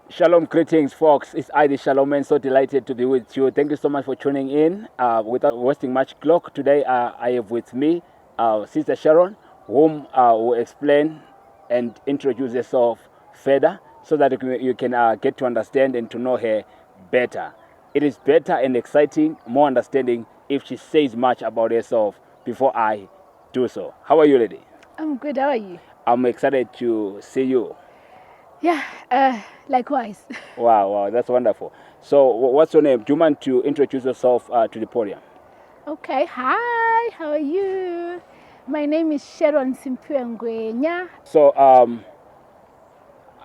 Shalom, greetings, folks. It's I, the Shalom man. So delighted to be with you. Thank you so much for tuning in. Without wasting much clock, today I have with me Sister Sharon, whom will explain and introduce herself further so that you can get to understand and to know her better. It is better and exciting, more understanding if she says much about herself before I do so. How are you, lady? I'm good. How are you? I'm excited to see you. Yeah, likewise. Wow, that's wonderful. So, what's your name? Do you mind to introduce yourself to the podium? Okay, hi. How are you? My name is Sharon Simpuengwenya. So,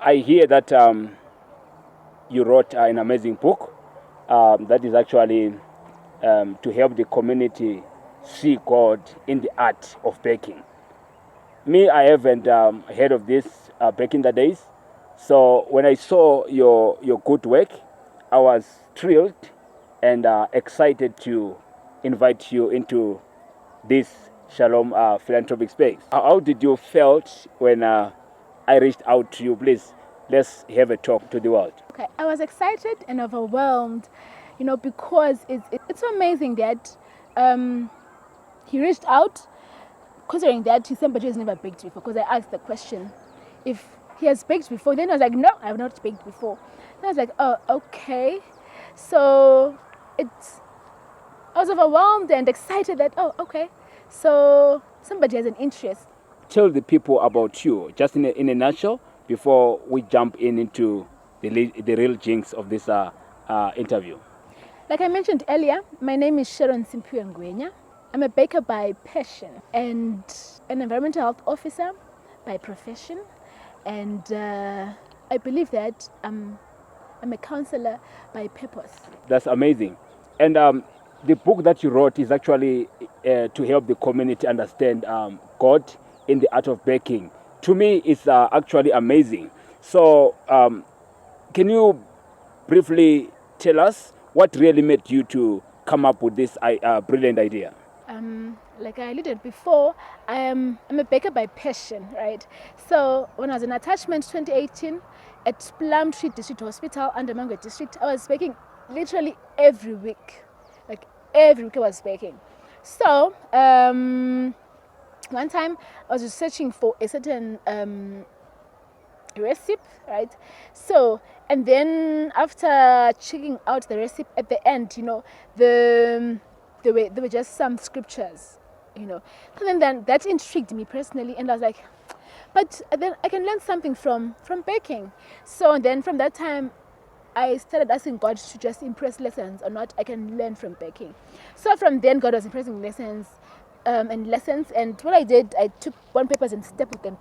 I hear that you wrote an amazing book that is actually to help the community see God in the art of baking. Me, I haven't heard of this back in the days. So, when I saw your good work, I was thrilled and excited to invite you into this Shalom philanthropic space. How did you felt when I reached out to you? Please, let's have a talk to the world. Okay, I was excited and overwhelmed, because it's so amazing that he reached out, considering that somebody has never baked before. Because I asked the question if he has baked before. Then I was like, no, I have not baked before. Then I was like, oh, okay. So it's I was overwhelmed and excited that, oh, okay, so somebody has an interest. Tell the people about you, just in a nutshell, before we jump into the real jinx of this interview. Like I mentioned earlier, my name is Sharon Simpuengwenya. I'm a baker by passion and an environmental health officer by profession. And I believe that I'm a counselor by purpose. That's amazing. And the book that you wrote is actually to help the community understand God in the art of baking. To me, it's actually amazing. So, can you briefly tell us what really made you to come up with this brilliant idea? Like I alluded before, I'm a baker by passion, right? So when I was in attachment 2018 at Plum Tree District Hospital under Mangwe District, I was baking literally every week. Like every week I was baking. So one time I was searching for a certain recipe, right? So, and then after checking out the recipe at the end, there were just some scriptures, and then that intrigued me personally, and I was like, but then I can learn something from baking. So then from that time I started asking God to just impress lessons or not I can learn from baking. So from then God was impressing lessons and lessons, and what I did, I took bond papers and stapled them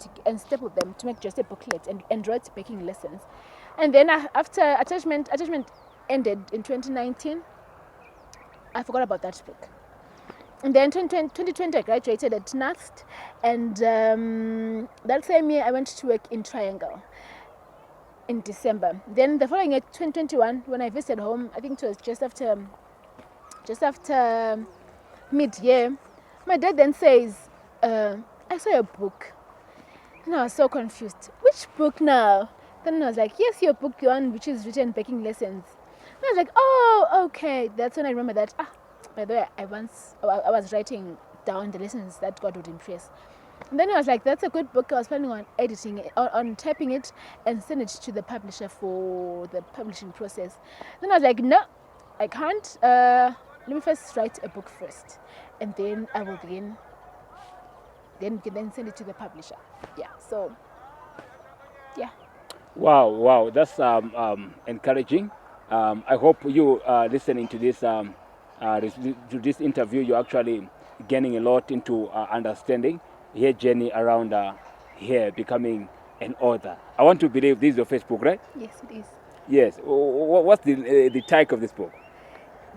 to make just a booklet and wrote baking lessons. And then after attachment ended in 2019, I forgot about that book. And then 2020 I graduated at NAST, and that same year I went to work in Triangle in December. Then the following year, 2021, when I visited home, I think it was just after mid-year, my dad then says, I saw your book. And I was so confused. Which book now? Then I was like, yes, your book, the one which is written baking lessons. And I was like, oh, okay. That's when I remember that, by the way, I was writing down the lessons that God would impress. And then I was like, that's a good book. I was planning on editing it, on typing it and send it to the publisher for the publishing process. Then I was like, no, I can't. Let me first write a book first, and then I will begin. Then we can then send it to the publisher. Yeah. So, yeah. Wow, that's encouraging. I hope you listening to this interview, you're actually gaining a lot into understanding your journey around here becoming an author. I want to believe this is your first book, right? Yes, it is. Yes. What's the title of this book?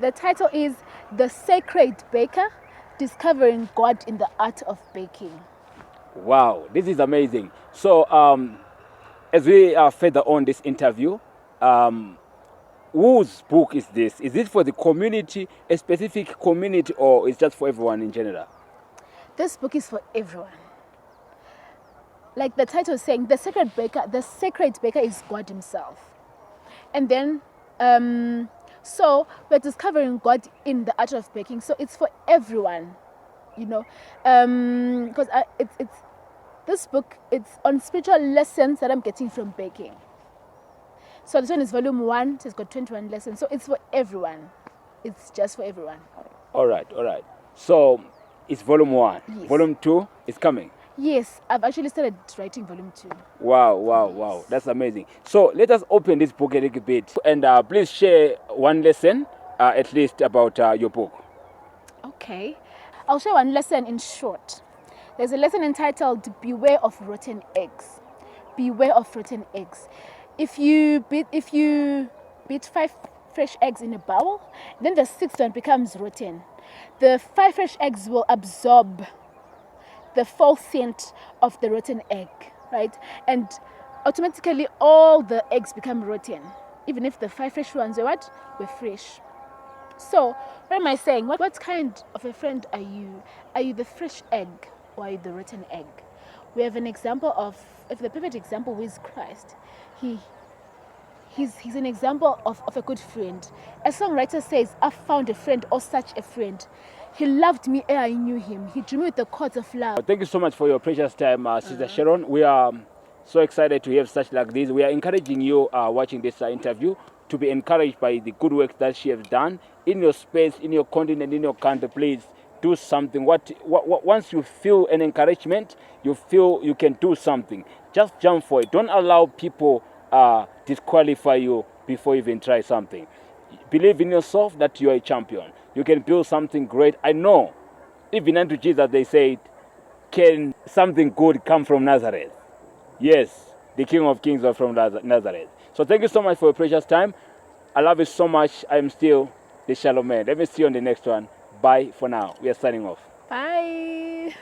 The title is The Sacred Baker: Discovering God in the Art of Baking. Wow, this is amazing. So, as we further on this interview, whose book is this? Is it for the community, a specific community, or is just for everyone in general? This book is for everyone. Like the title is saying, the sacred baker is God himself. And then, so we're discovering God in the art of baking. So it's for everyone, you know, because it's this book. It's on spiritual lessons that I'm getting from baking. So this one is volume 1. So it's got 21 lessons. So it's for everyone. It's just for everyone. All right, all right. So it's volume 1. Yes. Volume 2 is coming. Yes, I've actually started writing volume 2. Wow, wow, wow. That's amazing. So let us open this book a little bit. And please share one lesson, at least, about your book. Okay. I'll share one lesson in short. There's a lesson entitled Beware of Rotten Eggs. Beware of rotten eggs. If you beat 5 fresh eggs in a bowl, then the 6th one becomes rotten. The 5 fresh eggs will absorb the false scent of the rotten egg, right? And automatically all the eggs become rotten, even if the 5 fresh ones were what? Were fresh. So, what am I saying? What kind of a friend are you? Are you the fresh egg or are you the rotten egg? We have an example of the perfect example, who is Christ. He's an example of a good friend. A songwriter says, "I've found a friend, or such a friend. He loved me ere I knew him. He drew me with the cords of love." Thank you so much for your precious time, Sister Sharon. We are so excited to have such like this. We are encouraging you watching this interview to be encouraged by the good work that she has done in your space, in your continent, in your country. Please do something. Once you feel an encouragement, you feel you can do something, just jump for it. Don't allow people disqualify you before you even try something. Believe in yourself that you are a champion. You can build something great. I know, even unto Jesus they said, can something good come from Nazareth? Yes, the King of Kings was from Nazareth. So thank you so much for your precious time. I love you so much. I am still the Shalom Man. Let me see you on the next one. Bye for now. We are signing off. Bye.